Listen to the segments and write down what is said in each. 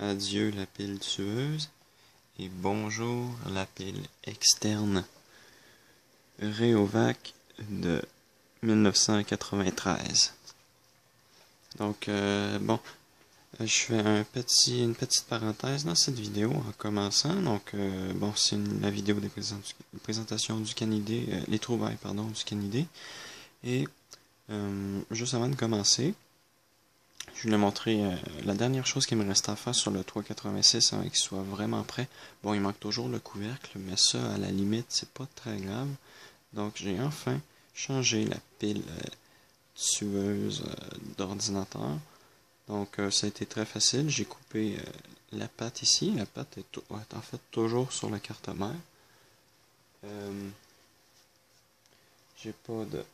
adieu la pile tueuse et bonjour la pile externe Rayovac de 1993. Donc bon, je fais une petite parenthèse dans cette vidéo en commençant. Donc bon, c'est la vidéo des présentations du canidé, les trouvailles pardon du canidé. Et juste avant de commencer, je voulais montrer la dernière chose qui me reste à faire sur le 386 avant qu'il soit vraiment prêt. Bon, il manque toujours le couvercle, mais ça, à la limite, c'est pas très grave. Donc, j'ai enfin changé la pile tueuse d'ordinateur. Donc, ça a été très facile. J'ai coupé la patte ici. La patte est en fait toujours sur la carte mère. J'ai pas de...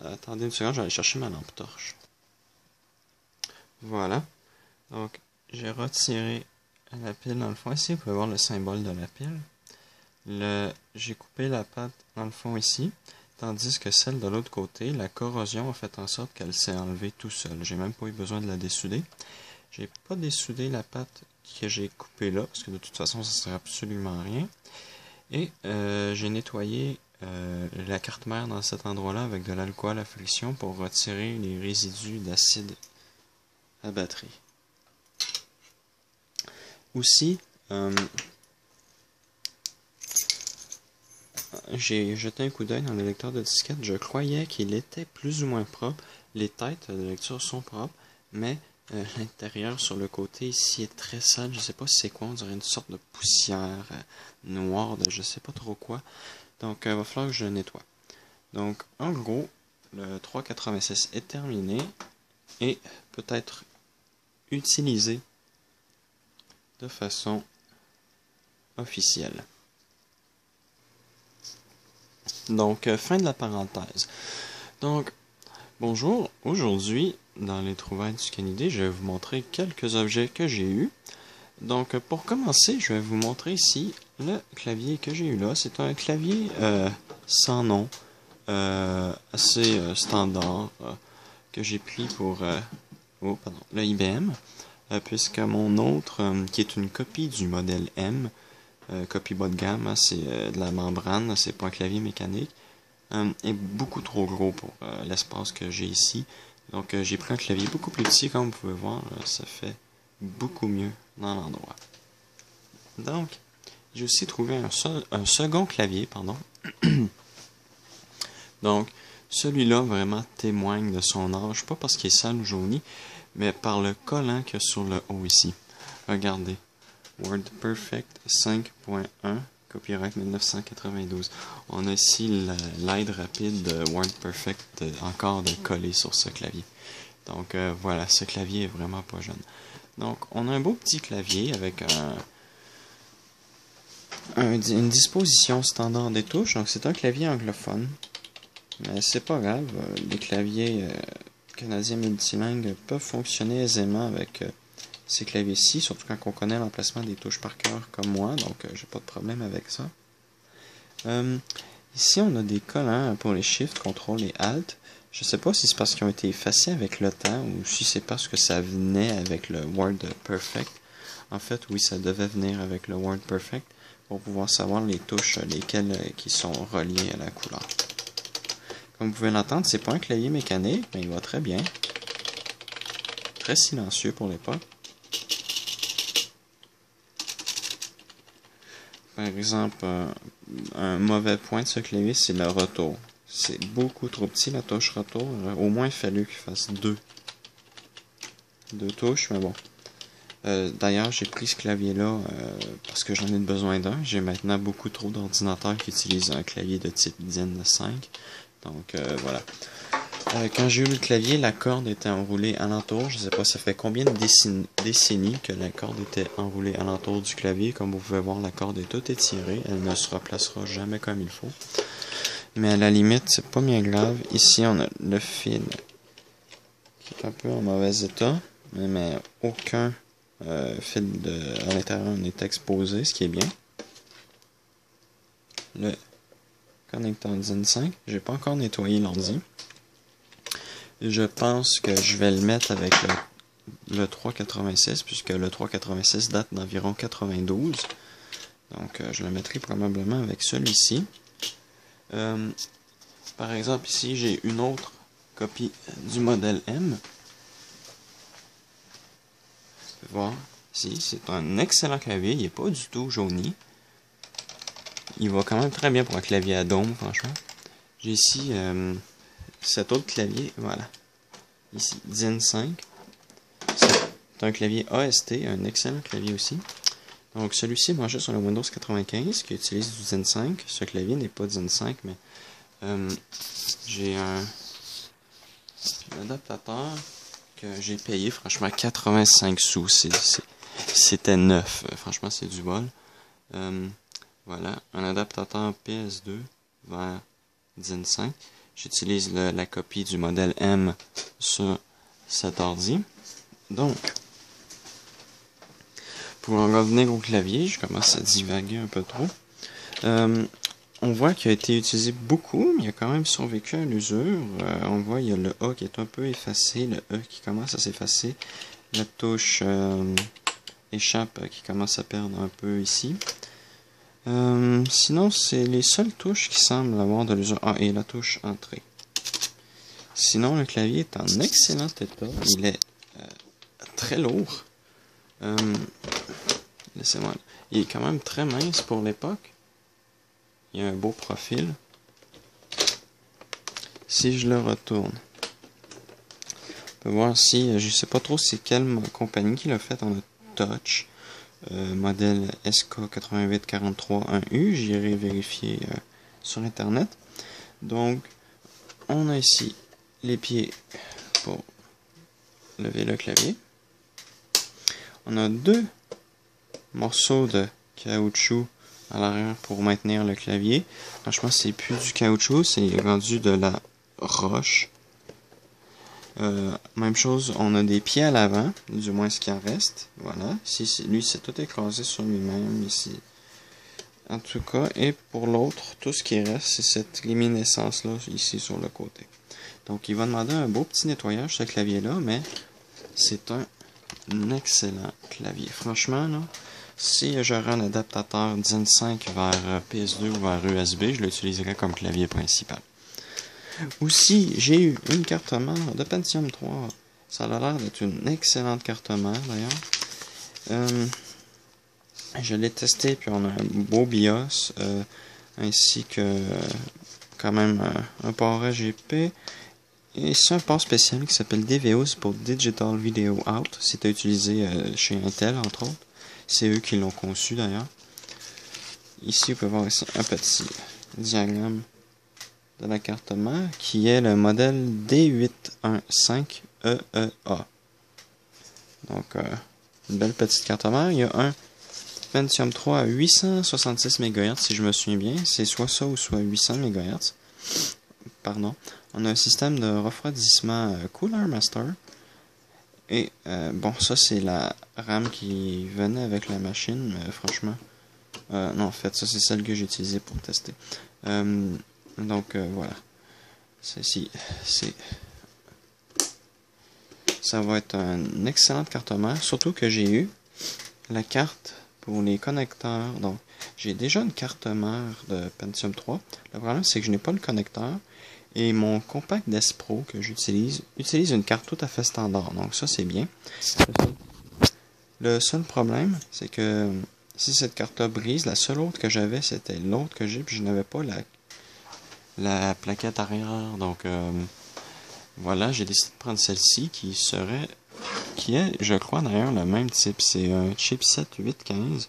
Attendez une seconde, je vais aller chercher ma lampe torche. Voilà. Donc, j'ai retiré la pile dans le fond. Ici, vous pouvez voir le symbole de la pile. J'ai coupé la patte dans le fond ici, tandis que celle de l'autre côté, la corrosion a fait en sorte qu'elle s'est enlevée tout seul. J'ai même pas eu besoin de la dessouder. J'ai pas dessoudé la patte que j'ai coupée là, parce que de toute façon, ça ne sert absolument à rien. Et j'ai nettoyé la carte mère dans cet endroit-là avec de l'alcool à friction pour retirer les résidus d'acide à batterie. Aussi, j'ai jeté un coup d'œil dans le lecteur de disquette. Je croyais qu'il était plus ou moins propre. Les têtes de lecture sont propres, mais l'intérieur sur le côté ici est très sale. Je sais pas si c'est quoi, on dirait une sorte de poussière noire de je sais pas trop quoi. Donc, il va falloir que je le nettoie. Donc, en gros, le 386 est terminé et peut être utilisé de façon officielle. Donc, fin de la parenthèse. Donc, bonjour. Aujourd'hui, dans les trouvailles du canidé, je vais vous montrer quelques objets que j'ai eus. Donc, pour commencer, je vais vous montrer ici le clavier que j'ai eu là. C'est un clavier sans nom, assez standard, que j'ai pris pour le IBM, puisque mon autre, qui est une copie du modèle M, copie bas de gamme, hein, c'est de la membrane, c'est pas un clavier mécanique, est beaucoup trop gros pour l'espace que j'ai ici. Donc j'ai pris un clavier beaucoup plus petit, comme vous pouvez voir, ça fait beaucoup mieux dans l'endroit. Donc, j'ai aussi trouvé un second clavier, pardon. Donc, celui-là vraiment témoigne de son âge, pas parce qu'il est sale ou jauni, mais par le collant qu'il y a sur le haut ici. Regardez. WordPerfect 5.1, copyright 1992. On a ici l'aide rapide de WordPerfect encore de coller sur ce clavier. Donc voilà, ce clavier est vraiment pas jeune. Donc on a un beau petit clavier avec une disposition standard des touches. Donc c'est un clavier anglophone. Mais c'est pas grave, les claviers canadiens multilingues peuvent fonctionner aisément avec ces claviers-ci, surtout quand on connaît l'emplacement des touches par cœur comme moi, donc j'ai pas de problème avec ça. Ici, on a des collants pour les Shift, Ctrl et Alt. Je sais pas si c'est parce qu'ils ont été effacés avec le temps ou si c'est parce que ça venait avec le WordPerfect. En fait, oui, ça devait venir avec le WordPerfect pour pouvoir savoir les touches, lesquelles qui sont reliées à la couleur. Comme vous pouvez l'entendre, c'est pas un clavier mécanique, mais il va très bien. Très silencieux pour l'époque. Par exemple, un mauvais point de ce clavier, c'est le retour. C'est beaucoup trop petit, la touche retour. Au moins, il fallu qu'il fasse deux touches, mais bon. D'ailleurs, j'ai pris ce clavier-là parce que j'en ai besoin d'un. J'ai maintenant beaucoup trop d'ordinateurs qui utilisent un clavier de type DIN 5. Donc, voilà. Quand j'ai eu le clavier, la corde était enroulée alentour. Je ne sais pas, ça fait combien de décennies que la corde était enroulée alentour du clavier. Comme vous pouvez voir, la corde est toute étirée. Elle ne se replacera jamais comme il faut. Mais à la limite, c'est pas bien grave. Ici, on a le fil qui est un peu en mauvais état. Mais aucun fil à l'intérieur n'est exposé, ce qui est bien. Le connecteur DIN 5. J'ai pas encore nettoyé l'ordi. Je pense que je vais le mettre avec le 386, puisque le 386 date d'environ 92. Donc, je le mettrai probablement avec celui-ci. Par exemple, ici, j'ai une autre copie du modèle M. Vous pouvez voir, ici, c'est un excellent clavier. Il n'est pas du tout jauni. Il va quand même très bien pour un clavier à dôme, franchement. J'ai ici cet autre clavier, voilà. Ici, Zen 5. C'est un clavier AST, un excellent clavier aussi. Donc celui-ci est branché sur le Windows 95 qui utilise du Zen 5. Ce clavier n'est pas Zen 5, mais j'ai un adaptateur que j'ai payé franchement 85 sous. C'était neuf. Franchement, c'est du bol. Voilà, un adaptateur PS2 vers Zen 5. J'utilise la copie du modèle M sur cet ordi. Donc, pour en revenir au clavier, je commence à divaguer un peu trop. On voit qu'il a été utilisé beaucoup, mais il a quand même survécu à l'usure. On voit il y a le A qui est un peu effacé, le E qui commence à s'effacer, la touche échappe qui commence à perdre un peu ici. Sinon, c'est les seules touches qui semblent avoir de l'usure. Ah, et la touche entrée. Sinon, le clavier est en excellent état. Il est très lourd. Laissez-moi. Il est quand même très mince pour l'époque. Il y a un beau profil. Si je le retourne, on peut voir si, je sais pas trop c'est quelle compagnie qui l'a fait en touch. Modèle SK8843-1U. J'irai vérifier sur internet. Donc, on a ici les pieds pour lever le clavier. On a deux morceaux de caoutchouc à l'arrière pour maintenir le clavier. Franchement, c'est plus du caoutchouc, c'est rendu de la roche. Même chose, on a des pieds à l'avant, du moins ce qui en reste. Voilà, ici, lui, c'est tout écrasé sur lui-même, ici. En tout cas, et pour l'autre, tout ce qui reste, c'est cette luminescence-là, ici, sur le côté. Donc, il va demander un beau petit nettoyage, ce clavier-là, mais c'est un excellent clavier. Franchement, là, si j'aurais un adaptateur Zen 5 vers PS2 ou vers USB, je l'utiliserais comme clavier principal. Aussi, j'ai eu une carte mère de Pentium 3. Ça a l'air d'être une excellente carte mère d'ailleurs. Je l'ai testé, puis on a un beau BIOS, ainsi que quand même un port RGB. Et c'est un port spécial qui s'appelle DVO, c'est pour Digital Video Out. C'était utilisé chez Intel, entre autres. C'est eux qui l'ont conçu d'ailleurs. Ici, vous pouvez voir ici un petit diagramme de la carte mère qui est le modèle D815EEA. Donc, une belle petite carte mère. Il y a un Pentium 3 à 866 MHz, si je me souviens bien. C'est soit ça ou soit 800 MHz. Pardon. On a un système de refroidissement Cooler Master. Et bon, ça c'est la RAM qui venait avec la machine, mais franchement, non, en fait, ça c'est celle que j'ai utilisée pour tester. Donc voilà, celle-ci, ça va être une excellente carte mère, surtout que j'ai eu la carte pour les connecteurs. Donc, j'ai déjà une carte mère de Pentium 3. Le problème, c'est que je n'ai pas le connecteur. Et mon compact Despro que j'utilise utilise une carte tout à fait standard. Donc ça, c'est bien. Le seul problème, c'est que si cette carte-là brise, la seule autre que j'avais, c'était l'autre que j'ai, puis je n'avais pas la plaquette arrière. Donc voilà, j'ai décidé de prendre celle-ci qui est, je crois d'ailleurs, le même type. C'est un chipset 815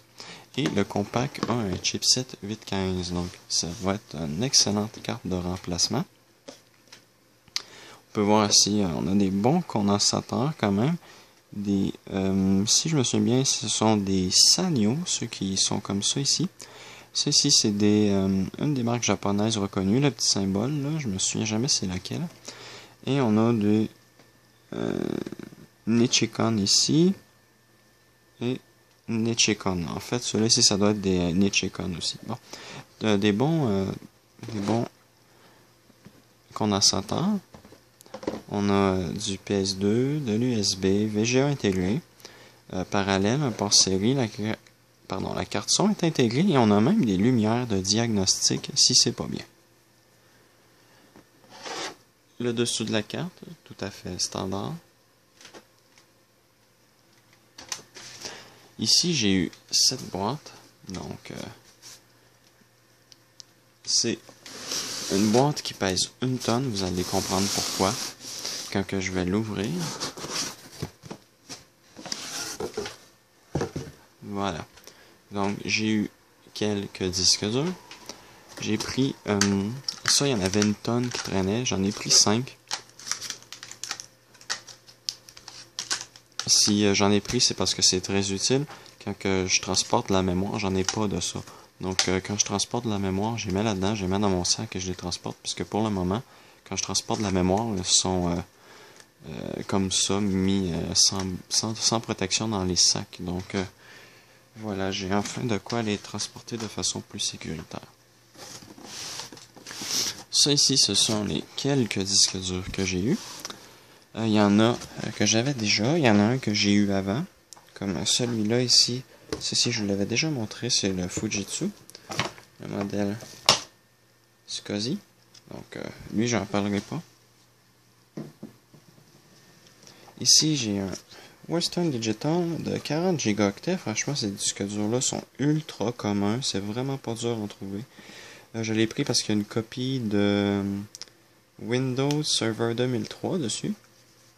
et le compact a un chipset 815. Donc ça va être une excellente carte de remplacement. On peut voir ici, on a des bons condensateurs quand même. Si je me souviens bien, ce sont des Sanyo, ceux qui sont comme ça ici. Ceci, c'est une des marques japonaises reconnues, le petit symbole, là, je me souviens jamais c'est laquelle. Et on a des Nichicon ici. Et Nichicon. En fait, ceux-là ici, ça doit être des Nichicon aussi. Bon. Des bons condensateurs. On a du PS2, de l'USB, VGA intégré, parallèle, un port série, la carte son est intégrée et on a même des lumières de diagnostic si c'est pas bien. Le dessous de la carte, tout à fait standard. Ici, j'ai eu cette boîte, donc c'est une boîte qui pèse 1 tonne, vous allez comprendre pourquoi quand que je vais l'ouvrir. Voilà, donc j'ai eu quelques disques durs. J'ai pris, ça il y en avait 1 tonne qui traînait, j'en ai pris 5. Si j'en ai pris, c'est parce que c'est très utile. Quand que je transporte la mémoire, j'en ai pas de ça. Donc quand je transporte de la mémoire, je les mets là-dedans, je les mets dans mon sac et je les transporte. Puisque pour le moment, quand je transporte de la mémoire, ils sont comme ça, mis sans protection dans les sacs. Donc voilà, j'ai enfin de quoi les transporter de façon plus sécuritaire. Ça ici, ce sont les quelques disques durs que j'ai eu. Il y en a que j'avais déjà, il y en a un que j'ai eu avant, comme celui-là ici. Ceci, je vous l'avais déjà montré, c'est le Fujitsu, le modèle SCSI. Donc, lui, j'en parlerai pas. Ici, j'ai un Western Digital de 40 Go. Franchement, ces disques durs-là sont ultra communs. C'est vraiment pas dur à en trouver. Je l'ai pris parce qu'il y a une copie de Windows Server 2003 dessus.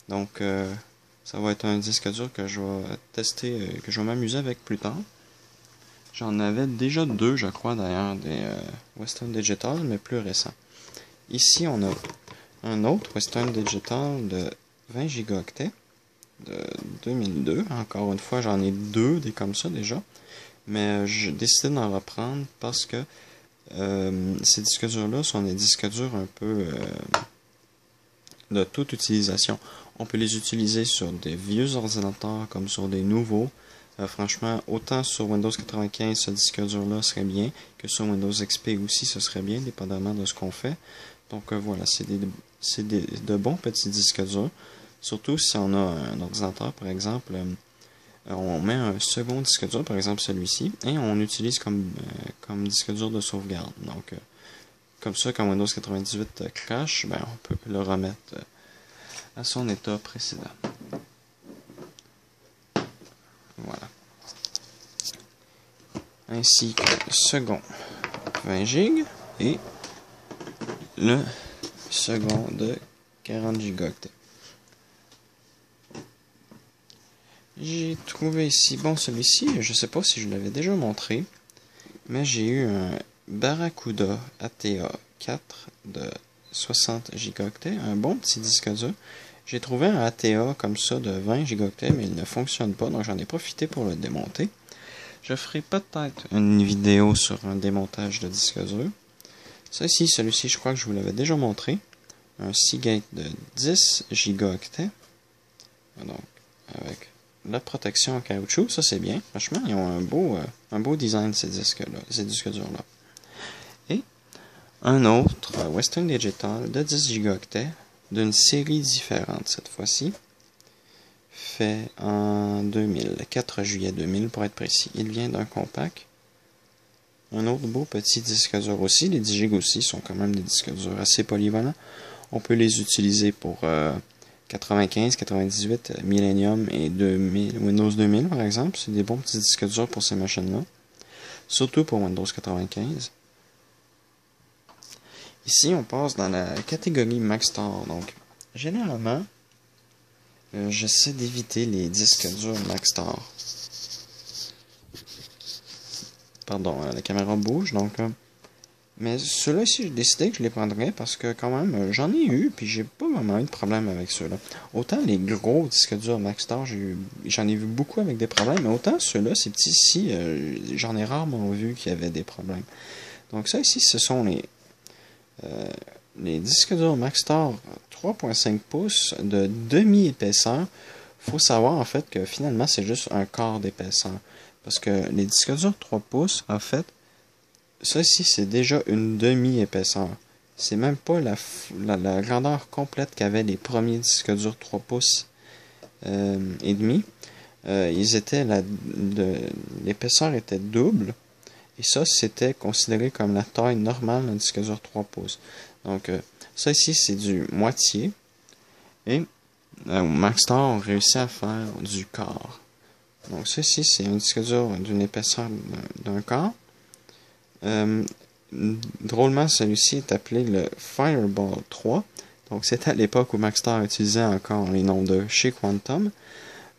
Donc, ça va être un disque dur que je vais tester, que je vais m'amuser avec plus tard. J'en avais déjà 2, je crois, d'ailleurs, des Western Digital, mais plus récents. Ici, on a un autre Western Digital de 20 Go de 2002. Encore une fois, j'en ai 2 des comme ça déjà. Mais j'ai décidé d'en reprendre parce que ces disques durs-là sont des disques durs un peu de toute utilisation. On peut les utiliser sur des vieux ordinateurs comme sur des nouveaux. Franchement, autant sur Windows 95, ce disque dur-là serait bien, que sur Windows XP aussi, ce serait bien, dépendamment de ce qu'on fait. Donc voilà, c'est de bons petits disques durs. Surtout si on a un ordinateur, par exemple, on met un second disque dur, par exemple celui-ci, et on l'utilise comme disque dur de sauvegarde. Donc, comme ça, quand Windows 98 crash, ben, on peut le remettre à son état précédent. Voilà. Ainsi que le second 20 Go et le second de 40 Go. J'ai trouvé ici, bon celui-ci, je sais pas si je l'avais déjà montré, mais j'ai eu un Barracuda ATA 4 de 60 Go, un bon petit disque dur. J'ai trouvé un ATA comme ça de 20 Go, mais il ne fonctionne pas, donc j'en ai profité pour le démonter. Je ferai peut-être une vidéo sur un démontage de disque dur. Ça ici, celui-ci, je crois que je vous l'avais déjà montré. Un Seagate de 10 Go. Donc, avec la protection en caoutchouc, ça c'est bien. Franchement, ils ont un beau design, ces disques-là, ces disques durs-là. Et un autre Western Digital de 10 Go, d'une série différente cette fois-ci, fait en 2000, 4 juillet 2000 pour être précis. Il vient d'un compact. Un autre beau petit disque dur aussi. Les 10 Go aussi sont quand même des disques durs assez polyvalents. On peut les utiliser pour 95, 98, Millennium et 2000, Windows 2000 par exemple. C'est des bons petits disques durs pour ces machines-là. Surtout pour Windows 95. Ici, on passe dans la catégorie Maxtor. Donc, généralement, j'essaie d'éviter les disques durs Maxtor. Pardon, la caméra bouge, donc... mais ceux-là ici, j'ai décidé que je les prendrais parce que quand même, j'en ai eu, puis j'ai pas vraiment eu de problème avec ceux-là. Autant les gros disques durs Maxtor, j'en ai vu beaucoup avec des problèmes, mais autant ceux-là, ces petits-ci, j'en ai rarement vu qu'il y avait des problèmes. Donc ça ici, ce sont les disques durs Maxtor 3.5 pouces de demi-épaisseur. Faut savoir en fait que finalement, c'est juste un quart d'épaisseur. Parce que les disques durs 3 pouces, en fait, ça ici, c'est déjà une demi-épaisseur. c'est même pas la grandeur complète qu'avaient les premiers disques durs 3 pouces et demi. L'épaisseur était double. Et ça, c'était considéré comme la taille normale d'un disque dur 3 pouces. Donc, ça ici, c'est du moitié. Et Maxstar ont réussi à faire du quart. Donc, ceci, c'est un disque dur d'une épaisseur d'un quart. Drôlement, celui-ci est appelé le Fireball 3. Donc, c'était à l'époque où Maxstar utilisait encore les noms de chez Quantum.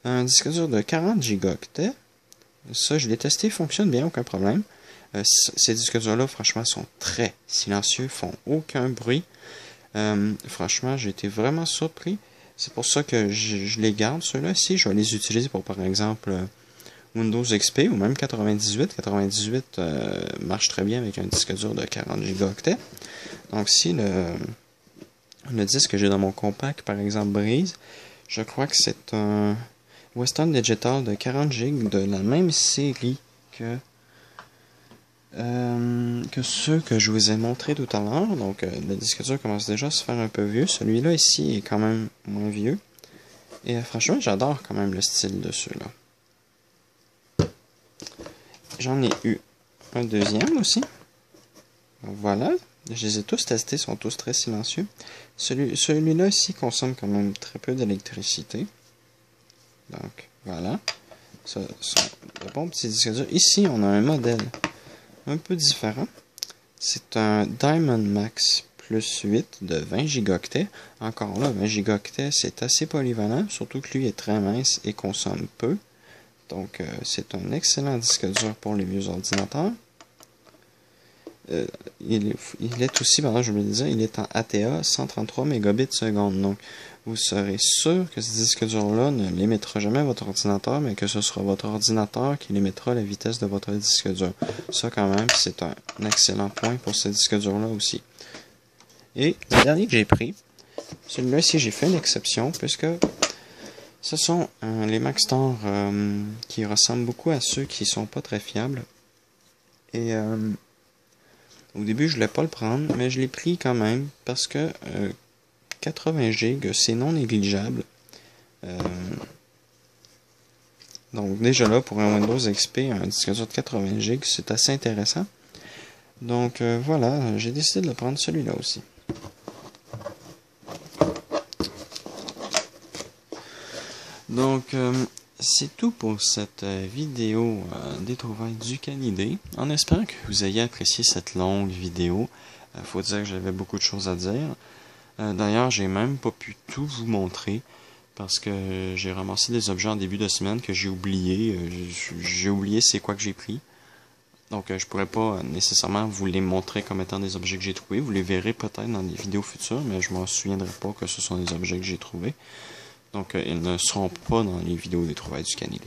Un disque dur de 40 gigaoctets. Ça, je l'ai testé, il fonctionne bien, aucun problème. Ces disques durs-là, franchement, sont très silencieux, font aucun bruit. Franchement, j'ai été vraiment surpris. C'est pour ça que je les garde, ceux-là. Si je vais les utiliser pour, par exemple, Windows XP ou même 98. 98 marche très bien avec un disque dur de 40 gigaoctets. Donc, si le disque que j'ai dans mon compact, par exemple, brise, je crois que c'est un Western Digital de 40 GB de la même série que ceux que je vous ai montrés tout à l'heure. Donc, le disque dur commence déjà à se faire un peu vieux. Celui-là ici est quand même moins vieux. Et franchement, j'adore quand même le style de ceux-là. J'en ai eu un deuxième aussi. Donc, voilà. Je les ai tous testés, ils sont tous très silencieux. Celui-là ici consomme quand même très peu d'électricité. Donc, voilà. Ça sont de bons petits disques durs. Ici, on a un modèle un peu différent. C'est un Diamond Max plus 8 de 20 gigaoctets. Encore là, 20 gigaoctets, c'est assez polyvalent, surtout que lui est très mince et consomme peu. Donc, c'est un excellent disque dur pour les vieux ordinateurs. Il est aussi, pardon, je me disais, il est en ATA 133 mégabits seconde. Donc, vous serez sûr que ce disque dur-là ne limitera jamais votre ordinateur, mais que ce sera votre ordinateur qui limitera la vitesse de votre disque dur. Ça, quand même, c'est un excellent point pour ce disque dur-là aussi. Et le dernier que j'ai pris, celui-là ici, j'ai fait une exception, puisque ce sont les Maxstar qui ressemblent beaucoup à ceux qui sont pas très fiables. Et au début, je voulais pas le prendre, mais je l'ai pris quand même, parce que 80 GB, c'est non négligeable. Donc déjà là, pour un Windows XP, un disque dur de 80 GB, c'est assez intéressant. Donc voilà, j'ai décidé de le prendre celui-là aussi. Donc c'est tout pour cette vidéo des trouvailles du Canidé. En espérant que vous ayez apprécié cette longue vidéo. Faut dire que j'avais beaucoup de choses à dire. D'ailleurs, j'ai même pas pu tout vous montrer parce que j'ai ramassé des objets en début de semaine que j'ai oublié. J'ai oublié c'est quoi que j'ai pris. Donc, je pourrais pas nécessairement vous les montrer comme étant des objets que j'ai trouvés. Vous les verrez peut-être dans des vidéos futures, mais je m'en souviendrai pas que ce sont des objets que j'ai trouvés. Donc, ils ne seront pas dans les vidéos des trouvailles du Canidé.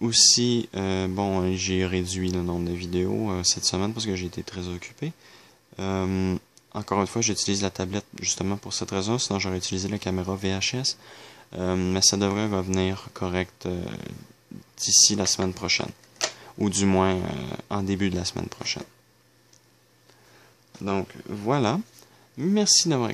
Aussi, bon, j'ai réduit le nombre de vidéos cette semaine parce que j'ai été très occupé. Encore une fois, j'utilise la tablette justement pour cette raison, sinon j'aurais utilisé la caméra VHS. Mais ça devrait revenir correct d'ici la semaine prochaine. Ou du moins en début de la semaine prochaine. Donc voilà. Merci d'avoir écouté.